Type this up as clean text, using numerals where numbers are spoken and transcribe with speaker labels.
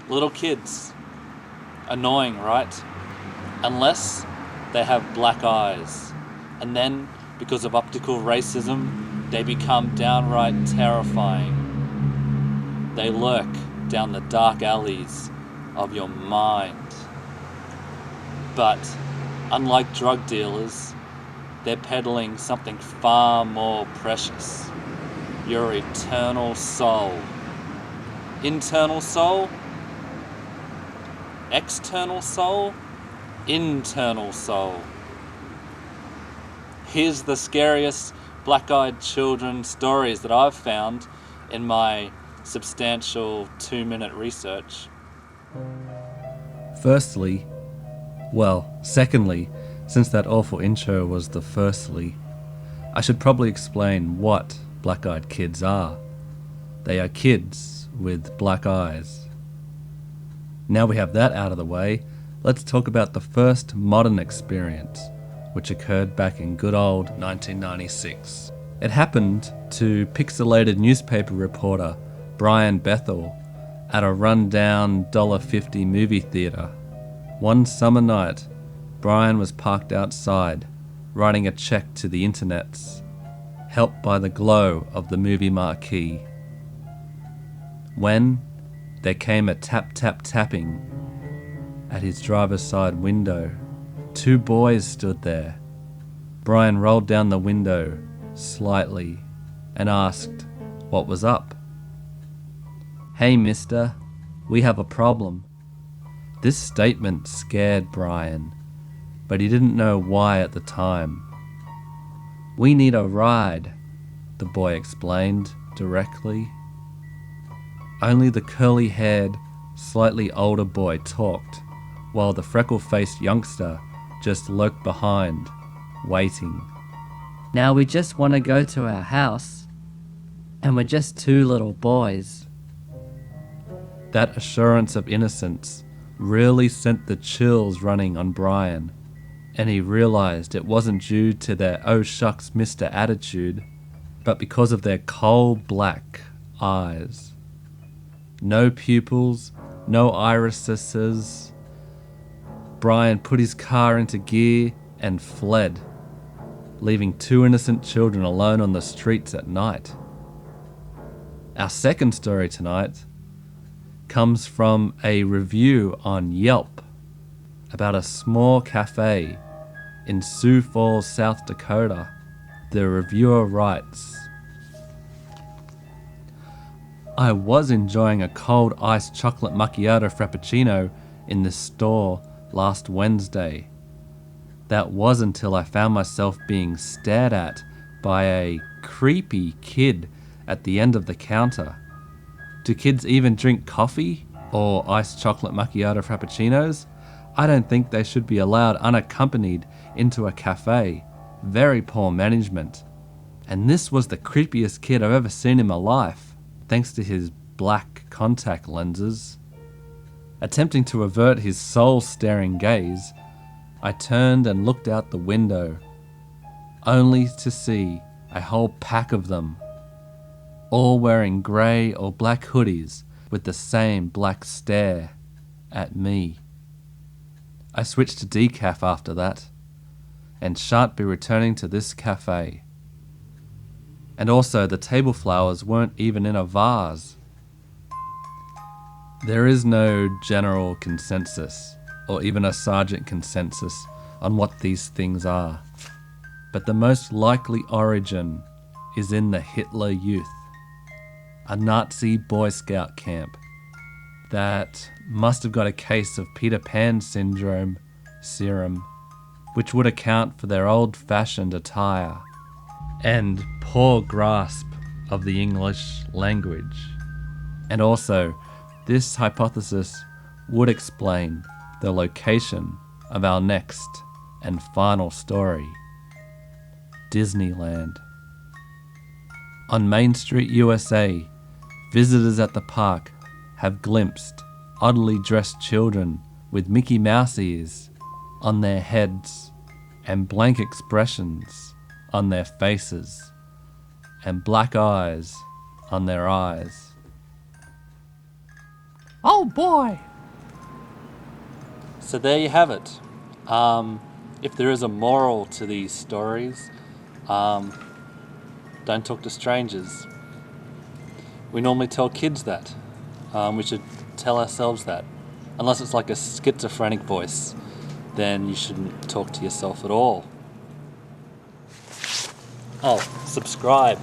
Speaker 1: Little kids. Annoying, right? Unless they have black eyes. And then, because of optical racism, they become downright terrifying. They lurk down the dark alleys of your mind. But, unlike drug dealers, they're peddling something far more precious. Your eternal soul. Internal soul? External soul? Internal soul. Here's the scariest black-eyed children stories that I've found in my substantial 2-minute research.
Speaker 2: Secondly, since that awful intro was the firstly, I should probably explain what black-eyed kids are. They are kids with black eyes. Now we have that out of the way, let's talk about the first modern experience, which occurred back in good old 1996. It happened to pixelated newspaper reporter Brian Bethel at a rundown $1.50 movie theater. One summer night, Brian was parked outside, writing a check to the internets, helped by the glow of the movie marquee. When there came a tap-tap-tapping at his driver's side window. 2 boys stood there. Brian rolled down the window slightly and asked what was up. "Hey mister, we have a problem." This statement scared Brian, but he didn't know why at the time. "We need a ride," the boy explained directly. Only the curly-haired, slightly older boy talked, while the freckle-faced youngster just lurked behind, waiting.
Speaker 3: "Now we just want to go to our house, and we're just 2 little boys."
Speaker 2: That assurance of innocence really sent the chills running on Brian, and he realized it wasn't due to their "oh shucks mister" attitude, but because of their coal black eyes. No pupils, no irises. Brian put his car into gear and fled, leaving 2 innocent children alone on the streets at night. Our second story tonight comes from a review on Yelp about a small cafe in Sioux Falls, South Dakota. The reviewer writes, "I was enjoying a cold iced chocolate macchiato frappuccino in this store last Wednesday. That was until I found myself being stared at by a creepy kid at the end of the counter. Do kids even drink coffee or iced chocolate macchiato frappuccinos? I don't think they should be allowed unaccompanied into a cafe. Very poor management. And this was the creepiest kid I've ever seen in my life, thanks to his black contact lenses. Attempting to avert his soul-staring gaze, I turned and looked out the window, only to see a whole pack of them, all wearing grey or black hoodies with the same black stare at me. I switched to decaf after that, and shan't be returning to this cafe. And also, the table flowers weren't even in a vase. There is no general consensus, or even a sergeant consensus, on what these things are. But the most likely origin is in the Hitler Youth, a Nazi Boy Scout camp that must have got a case of Peter Pan syndrome serum, which would account for their old-fashioned attire and poor grasp of the English language. And also, this hypothesis would explain the location of our next and final story, Disneyland. On Main Street, USA, visitors at the park have glimpsed oddly dressed children with Mickey Mouse ears on their heads and blank expressions on their faces and black eyes on their eyes.
Speaker 3: Oh
Speaker 2: Oh boy!
Speaker 1: So there you have it. If there is a moral to these stories, don't talk to strangers. We normally tell kids that. We should tell ourselves that. Unless it's like a schizophrenic voice, then you shouldn't talk to yourself at all. Oh, subscribe.